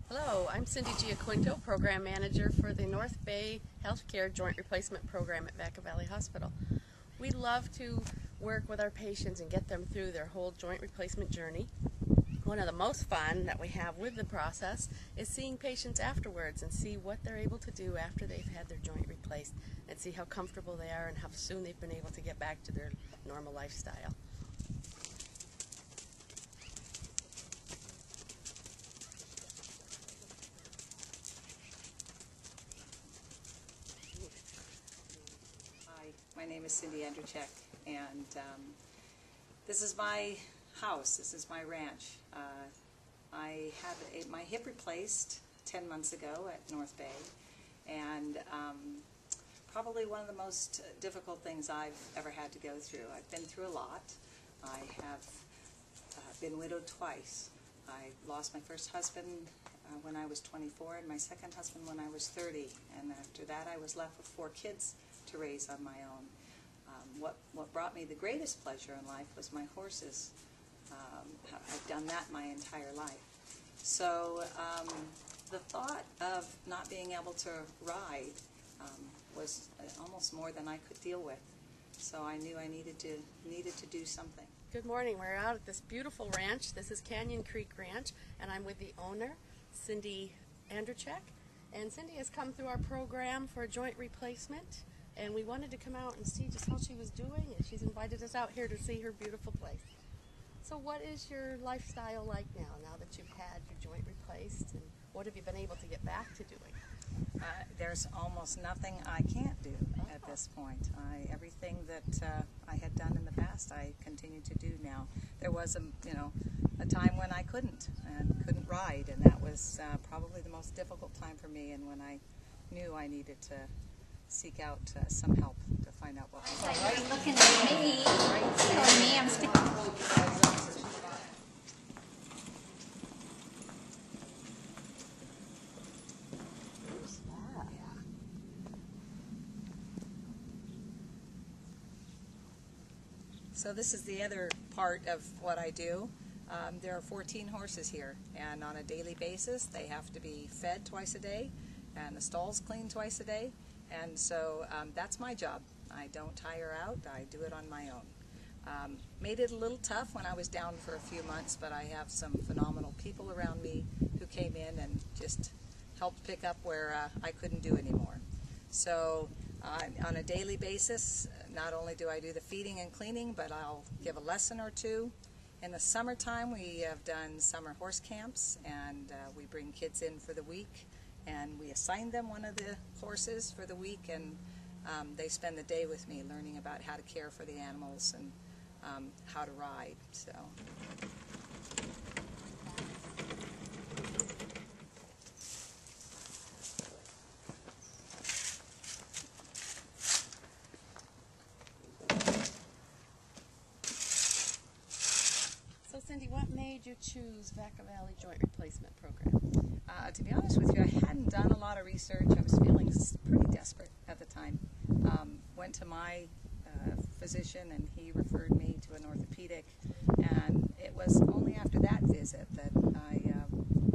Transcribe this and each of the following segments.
Hello, I'm Cynthia Giaquinto, Program Manager for the North Bay Healthcare Joint Replacement Program at Vaca Valley Hospital. We love to work with our patients and get them through their whole joint replacement journey. One of the most fun that we have with the process is seeing patients afterwards and see what they're able to do after they've had their joint replaced and see how comfortable they are and how soon they've been able to get back to their normal lifestyle. Hi, my name is Cynthia Giaquinto, and this is my house. This is my ranch. I had my hip replaced 10 months ago at North Bay, and probably one of the most difficult things I've ever had to go through. I've been through a lot. I have been widowed twice. I lost my first husband when I was 24 and my second husband when I was 30, and after that I was left with 4 kids to raise on my own. What brought me the greatest pleasure in life was my horses. I've done that my entire life. So the thought of not being able to ride was almost more than I could deal with. So I knew I needed to do something. Good morning. We're out at this beautiful ranch. This is Canyon Creek Ranch, and I'm with the owner, Cynthia Giaquinto. And Cindy has come through our program for a joint replacement, and we wanted to come out and see just how she was doing, and she's invited us out here to see her beautiful place. So what is your lifestyle like now that you've had your joint replaced, and what have you been able to get back to doing? There's almost nothing I can't do at this point. Everything that I had done in the past, I continue to do now. There was a time when I couldn't ride, and that was probably the most difficult time for me, and when I knew I needed to seek out some help to find out what was wrong. So you're looking at me, telling me I'm sticking. So this is the other part of what I do. There are 14 horses here, and on a daily basis they have to be fed twice a day and the stalls cleaned twice a day, and so that's my job. I don't tire out, I do it on my own. Made it a little tough when I was down for a few months, but I have some phenomenal people around me who came in and just helped pick up where I couldn't do anymore. So on a daily basis, not only do I do the feeding and cleaning, but I'll give a lesson or two. In the summertime, we have done summer horse camps, and we bring kids in for the week, and we assign them one of the horses for the week, and they spend the day with me learning about how to care for the animals and how to ride. So. Cindy, what made you choose Vaca Valley Joint Replacement Program? To be honest with you, I hadn't done a lot of research. I was feeling pretty desperate at the time. Went to my physician, and he referred me to an orthopedic, and it was only after that visit that I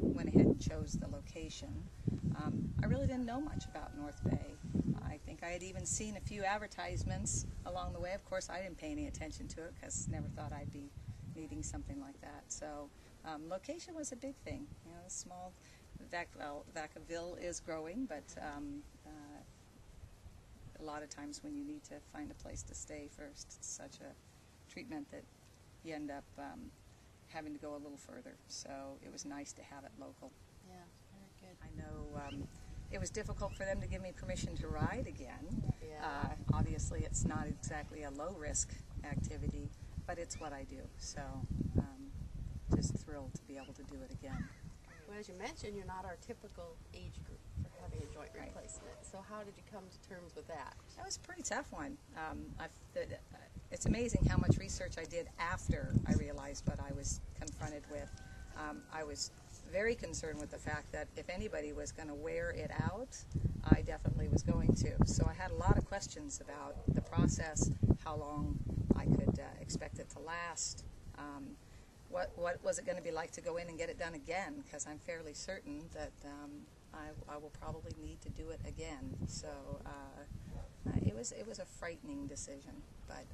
went ahead and chose the location. I really didn't know much about North Bay. I think I had even seen a few advertisements along the way. Of course, I didn't pay any attention to it because never thought I'd be needing something like that. So location was a big thing. You know, small Vacaville is growing, but a lot of times when you need to find a place to stay first, it's such a treatment that you end up having to go a little further. So it was nice to have it local. Yeah, very good. I know it was difficult for them to give me permission to ride again. Yeah. Obviously, it's not exactly a low-risk activity, but it's what I do, so just thrilled to be able to do it again. Well, as you mentioned, you're not our typical age group for having a joint replacement, so how did you come to terms with that? That was a pretty tough one. It's amazing how much research I did after I realized what I was confronted with. I was very concerned with the fact that if anybody was going to wear it out, I definitely was going to. So I had a lot of questions about the process, how long I could expect it to last, what was it going to be like to go in and get it done again, because I'm fairly certain that I will probably need to do it again. So it was a frightening decision, but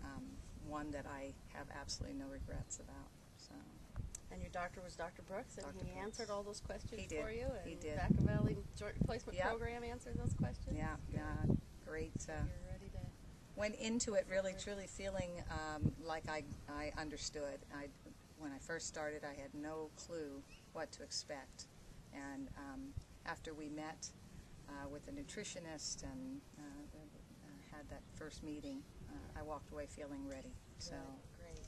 one that I have absolutely no regrets about. So. And your doctor was Dr. Brooks, and Dr. he Brooks. answered all those questions He did. for you, and He did. Vaca Valley Joint Replacement Yep. Program answered those questions? Yeah, great. You're ready to... Went into it really, truly feeling like I understood. When I first started, I had no clue what to expect. And after we met with the nutritionist and had that first meeting, I walked away feeling ready. So. Great.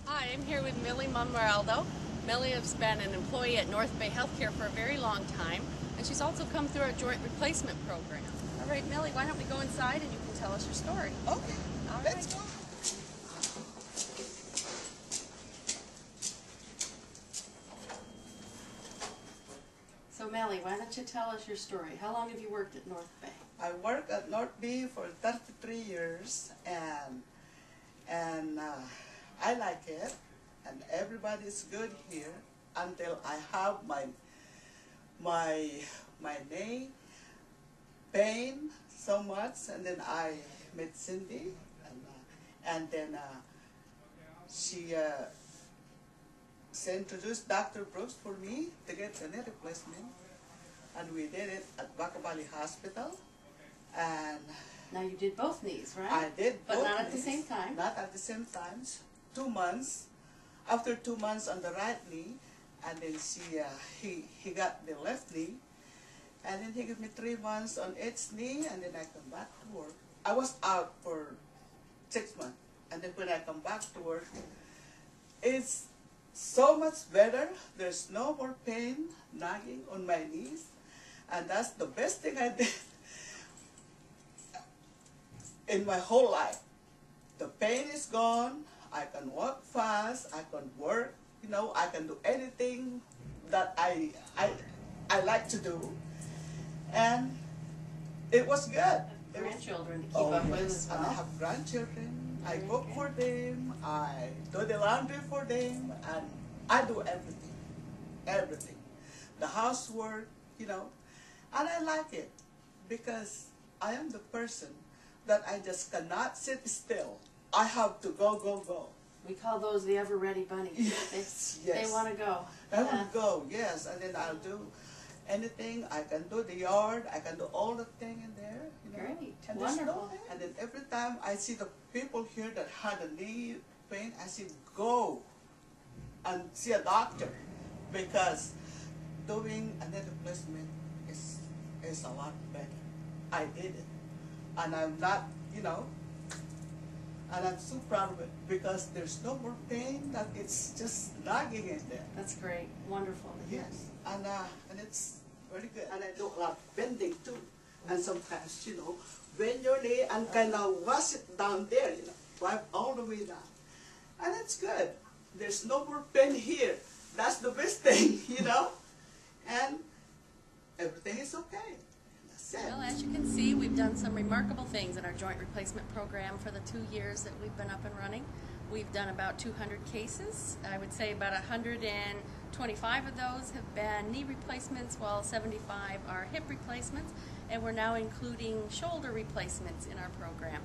Hi, I'm here with Millie Monrealdo. Millie has been an employee at North Bay Healthcare for a very long time, and she's also come through our joint replacement program. All right, Millie, why don't we go inside and you can tell us your story. Okay, All let's right. go. So, Millie, why don't you tell us your story? How long have you worked at North Bay? I worked at North Bay for 33 years, and I like it, and everybody's good here until I have my knee pain so much, and then I met Cindy, and then she introduced Dr. Brooks for me to get a knee replacement, and we did it at Vaca Valley Hospital. And Now, you did both knees, right? I did But both not at the knees. same time. Not at the same time. 2 months. After 2 months on the right knee, and then he got the left knee, and then he gave me 3 months on each knee, and then I come back to work. I was out for 6 months, and then when I come back to work, it's so much better. There's no more pain nagging on my knees, and that's the best thing I did in my whole life. The pain is gone. I can walk fast. I can work. You know, I can do anything that I like to do, and it was good. Grandchildren to keep up with as And I well. have grandchildren. I Very cook good. for them. I do the laundry for them, and I do everything, everything, the housework, you know, and I like it because I am the person that I just cannot sit still. I have to go, go, go. We call those the ever-ready bunnies. Yes, They yes. want to go. I will go, yes, and then I'll do anything. I can do the yard. I can do all the thing in there. You know? Great, And there's no wonderful. pain. And then every time I see the people here that had a knee pain, I say, go and see a doctor, because doing a knee replacement is a lot better. I did it, and I'm not, you know, and I'm so proud of it because there's no more pain. That it's just nagging in there. That's great. Wonderful. Yes, and it's very good. And I do a lot of bending too. And sometimes, you know, bend your knee and kind of wash it down there, you know, wipe all the way down. And it's good. There's no more pain here. That's the best thing, you know. And everything is okay. That's it. Well, as you can see, we've done some remarkable things in our joint replacement program for the 2 years that we've been up and running. We've done about 200 cases. I would say about 125 of those have been knee replacements, while 75 are hip replacements, and we're now including shoulder replacements in our program.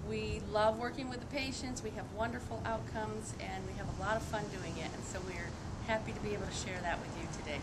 We love working with the patients. We have wonderful outcomes, and we have a lot of fun doing it, and so we're happy to be able to share that with you today.